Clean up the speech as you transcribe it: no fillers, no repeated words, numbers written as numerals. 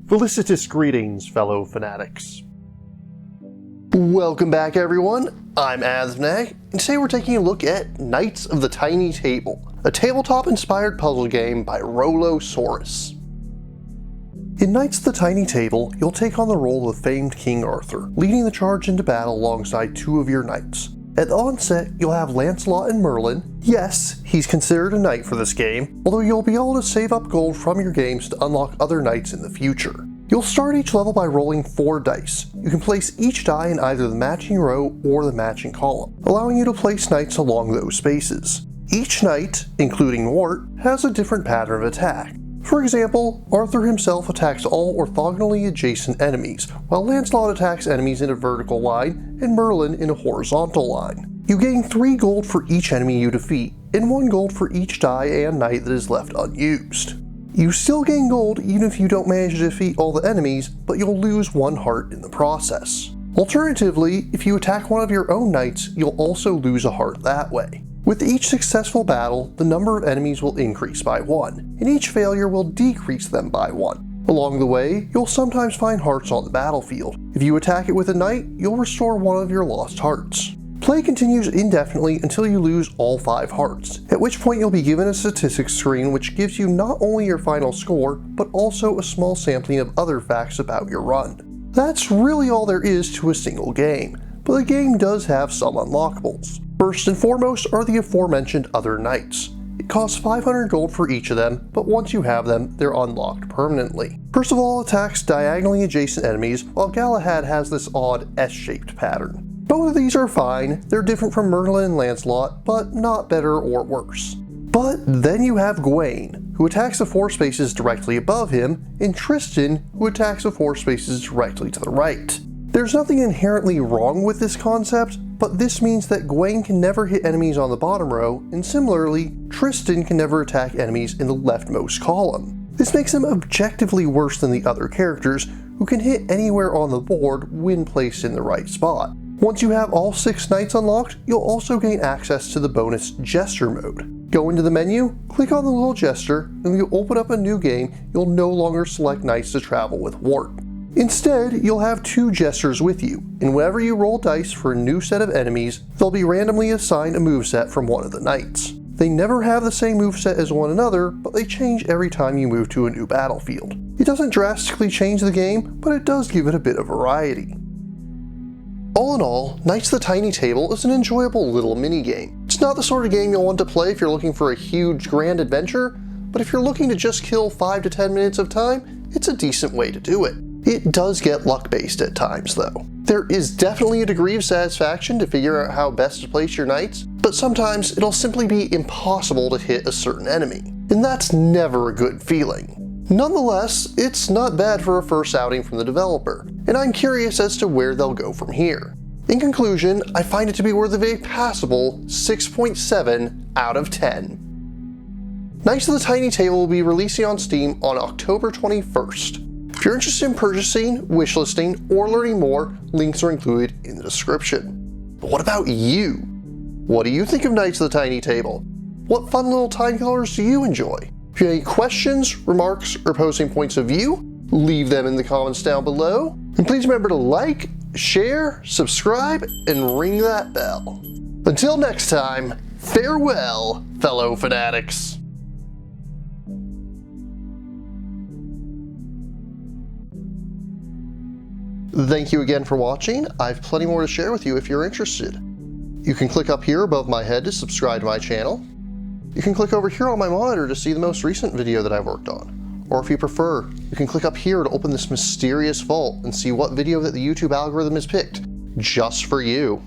Felicitous greetings, fellow fanatics. Welcome back, everyone. I'm Asmnag, and today we're taking a look at Knights of the Tiny Table, a tabletop-inspired puzzle game by Roelosaurus. In Knights of the Tiny Table, you'll take on the role of famed King Arthur, leading the charge into battle alongside two of your knights. At the onset, you'll have Lancelot and Merlin. Yes, he's considered a knight for this game, although you'll be able to save up gold from your games to unlock other knights in the future. You'll start each level by rolling 4 dice. You can place each die in either the matching row or the matching column, allowing you to place knights along those spaces. Each knight, including Wart, has a different pattern of attack. For example, Arthur himself attacks all orthogonally adjacent enemies, while Lancelot attacks enemies in a vertical line and Merlin in a horizontal line. You gain 3 gold for each enemy you defeat, and 1 gold for each die and knight that is left unused. You still gain gold even if you don't manage to defeat all the enemies, but you'll lose 1 heart in the process. Alternatively, if you attack one of your own knights, you'll also lose a heart that way. With each successful battle, the number of enemies will increase by 1, and each failure will decrease them by 1. Along the way, you'll sometimes find hearts on the battlefield. If you attack it with a knight, you'll restore 1 of your lost hearts. Play continues indefinitely until you lose all 5 hearts, at which point you'll be given a statistics screen which gives you not only your final score, but also a small sampling of other facts about your run. That's really all there is to a single game, but the game does have some unlockables. First and foremost are the aforementioned other knights. It costs 500 gold for each of them, but once you have them, they're unlocked permanently. Percival attacks diagonally adjacent enemies, while Galahad has this odd S-shaped pattern. Both of these are fine, they're different from Merlin and Lancelot, but not better or worse. But then you have Gawain, who attacks the 4 spaces directly above him, and Tristan, who attacks the 4 spaces directly to the right. There's nothing inherently wrong with this concept, but this means that Gawain can never hit enemies on the bottom row, and similarly, Tristan can never attack enemies in the leftmost column. This makes him objectively worse than the other characters, who can hit anywhere on the board when placed in the right spot. Once you have all 6 knights unlocked, you'll also gain access to the bonus Jester Mode. Go into the menu, click on the little jester, and when you open up a new game, you'll no longer select knights to travel with Wart. Instead, you'll have 2 jesters with you, and whenever you roll dice for a new set of enemies, they'll be randomly assigned a moveset from one of the knights. They never have the same moveset as one another, but they change every time you move to a new battlefield. It doesn't drastically change the game, but it does give it a bit of variety. All in all, Knights of the Tiny Table is an enjoyable little mini-game. It's not the sort of game you'll want to play if you're looking for a huge, grand adventure, but if you're looking to just kill 5 to 10 minutes of time, it's a decent way to do it. It does get luck-based at times, though. There is definitely a degree of satisfaction to figure out how best to place your knights, but sometimes it'll simply be impossible to hit a certain enemy, and that's never a good feeling. Nonetheless, it's not bad for a first outing from the developer, and I'm curious as to where they'll go from here. In conclusion, I find it to be worth of a passable 6.7 out of 10. Knights of the Tiny Table will be releasing on Steam on October 21st. If you're interested in purchasing, wishlisting, or learning more, links are included in the description. But what about you? What do you think of Knights of the Tiny Table? What fun little time killers do you enjoy? If you have any questions, remarks, or opposing points of view, leave them in the comments down below. And please remember to like, share, subscribe, and ring that bell. Until next time, farewell, fellow fanatics. Thank you again for watching. I have plenty more to share with you if you're interested. You can click up here above my head to subscribe to my channel. You can click over here on my monitor to see the most recent video that I've worked on. Or if you prefer, you can click up here to open this mysterious vault and see what video that the YouTube algorithm has picked just for you.